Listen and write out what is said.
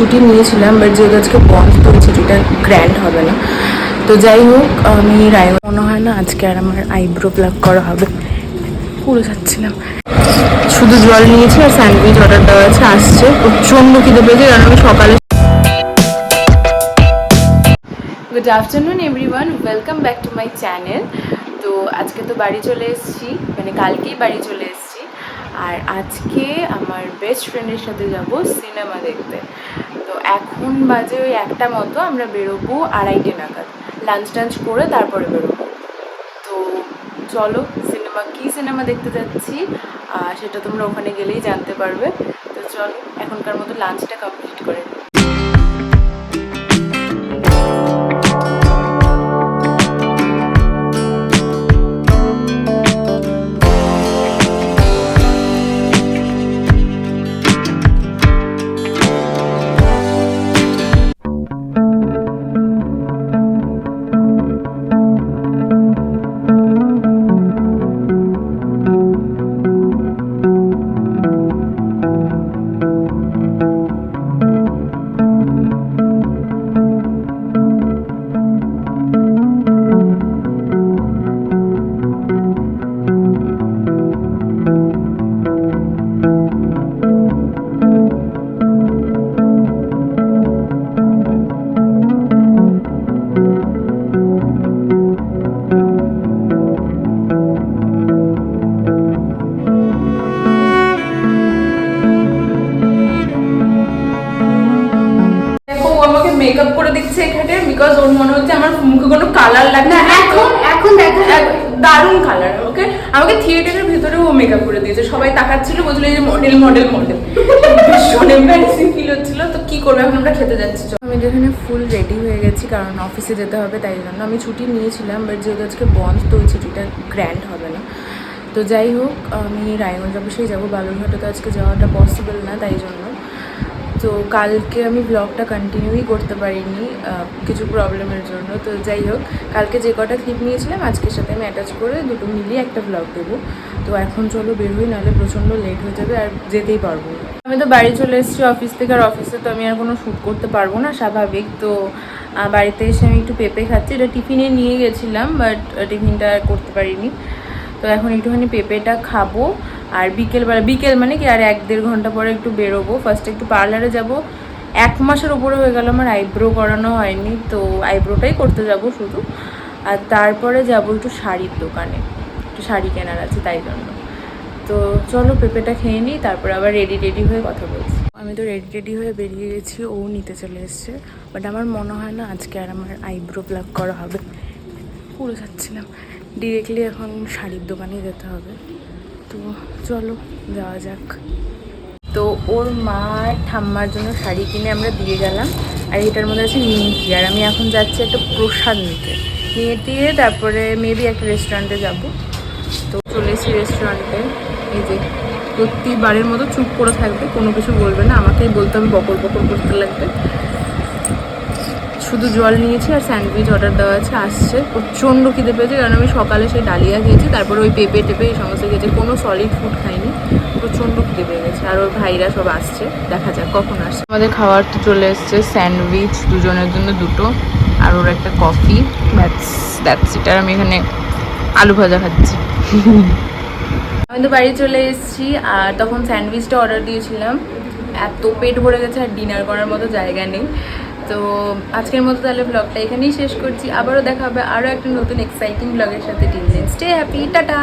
ছুটি নিয়েছিলাম, বাট যেহেতু আজকে বন্ধ তো ছুটিটা গ্র্যান্ড হবে না। তো যাই হোক, আমি রায়গঞ্জ মনে হয় না আজকে আর আমার আইব্রো প্লাক করা হবে। পুরো যাচ্ছিলাম, শুধু জল নিয়েছি আর স্যান্ডউইচ অর্ডার দেওয়া আছে, আসছে। প্রচণ্ড খিদে পেয়েছে কারণ আমি সকালে। Good afternoon everyone, welcome back to my channel. তো আজকে তো বাড়ি চলে এসেছি, মানে কালকেই বাড়ি চলে এসেছি। আর আজকে আমার বেস্ট ফ্রেন্ডের সাথে যাব সিনেমা দেখতে। তো এখন বাজে ওই 1টা মতো, আমরা বেরোবো 2:30 নাগাদ, লাঞ্চ টাঞ্চ করে তারপরে বেরোবো। তো চলো, কী সিনেমা দেখতে যাচ্ছি সেটা তোমরা ওখানে গেলেই জানতে পারবে। তো চলো এখনকার মতো লাঞ্চটা কমপ্লিট করে। মেকআপ করে দিচ্ছে এখানে, বিকজ ওর মনে হচ্ছে আমার মুখে কোনো কালার লাগছে না। এখন দেখো দারুণ কালার। ওকে, আমাকে থিয়েটারের ভিতরে ও মেকআপ করে দিয়েছে, সবাই তাকাচ্ছিল, বলছিল এই যে মডেল মডেল মডেল। ভীষণ এম্বারেসিং ফিল হচ্ছিল। তো কি করবো, এখন আমরা খেতে যাচ্ছি। আমি যেখানে ফুল রেডি হয়ে গেছি কারণ অফিসে যেতে হবে, তাই জন্য আমি ছুটি নিয়েছিলাম, বাট যেহেতু আজকে বন্ধ তো ওই ছুটিটা গ্র্যান্ড হবে না। তো যাই হোক, আমি রায়গঞ্জ অফিসেই যাবো, বালুরঘাটে তো আজকে যাওয়াটা পসিবল না, তাই জন্য। তো কালকে আমি ব্লগটা কন্টিনিউই করতে পারিনি কিছু প্রবলেমের জন্য। তো যাই হোক, কালকে যে কটা ক্লিপ নিয়েছিলাম আজকের সাথে আমি অ্যাটাচ করে দুটো মিলিয়ে একটা ব্লগ দেবো। তো এখন চলো বের হই, নাহলে প্রচণ্ড লেট হয়ে যাবে আর যেতেই পারবো না। আমি তো বাড়ি চলে এসেছি অফিস থেকে, আর অফিসে তো আমি আর কোনো শ্যুট করতে পারবো না, স্বাভাবিক। তো বাড়িতে এসে আমি একটু পেঁপে খাচ্ছি, এটা টিফিনে নিয়ে গেছিলাম, বাট টিফিনটা করতে পারিনি। তো এখন একটুখানি পেঁপেটা খাবো। আর বিকেল মানে কি আর 1-1.5 ঘন্টা পরে একটু বেরোবো। ফার্স্টে একটু পার্লারে যাব। 1 মাসের ওপরে হয়ে গেল আমার আইব্রো করানো হয়নি, তো আইব্রোটাই করতে যাব শুধু। আর তারপরে যাব একটু শাড়ির দোকানে, একটু শাড়ি কেনার আছে, তাই জন্য। তো চলো পেঁপেটা খেয়ে নিই, তারপরে আবার রেডি হয়ে কথা বলছি। আমি তো রেডি হয়ে বেরিয়ে গেছি, ও নিতে চলে এসছে। বাট আমার মনে হয় না আজকে আর আমার আইব্রো প্লাক করা হবে। পুরো যাচ্ছিলাম, ডিরেক্টলি এখন শাড়ির দোকানে যেতে হবে। তো চলো যাওয়া যাক। তো ওর মা ঠাম্মার জন্য শাড়ি কিনে আমরা দিয়ে গেলাম, আর এটার মধ্যে আছে নিমকি। আর আমি এখন যাচ্ছি একটা প্রসাদ নিয়ে দিয়ে তারপরে মেবি একটা রেস্টুরেন্টে যাব। তো চলে এসেছি রেস্টুরেন্টে। এই যে প্রতিবারের মতো চুপ করে থাকবে, কোনো কিছু বলবে না, আমাকেই বলতে হবে, বকর করতে লাগবে। শুধু জল নিয়েছি আর স্যান্ডউইচ অর্ডার দেওয়া আছে, আসছে। প্রচণ্ড খিদে পেয়েছে কারণ আমি সকালে সেই ডালিয়া খেয়েছি, তারপরে ওই পেঁপে এই সমস্ত খেয়েছি, কোনো সলিড ফুড খাইনি। প্রচণ্ড খিদে পেয়ে গেছে। আর ওর ভাইরা সব আসছে, দেখা যাক কখন আসছে। আমাদের খাবার তো চলে এসছে, স্যান্ডউইচ দুজনের জন্য দুটো, আর ওর একটা কফি, দ্যাটস ইট। আর আমি এখানে আলু ভাজা খাচ্ছি। আমি তো বাড়ি চলে এসেছি, আর তখন স্যান্ডউইচটা অর্ডার দিয়েছিলাম। এত পেট ভরে গেছে আর ডিনার করার মতো জায়গা নেই। তো আজকের মতো তাহলে ব্লগটা এখানেই শেষ করছি। আবারও দেখা হবে আরও একটা নতুন এক্সাইটিং ব্লগের সাথে। Till then stay happy, tata.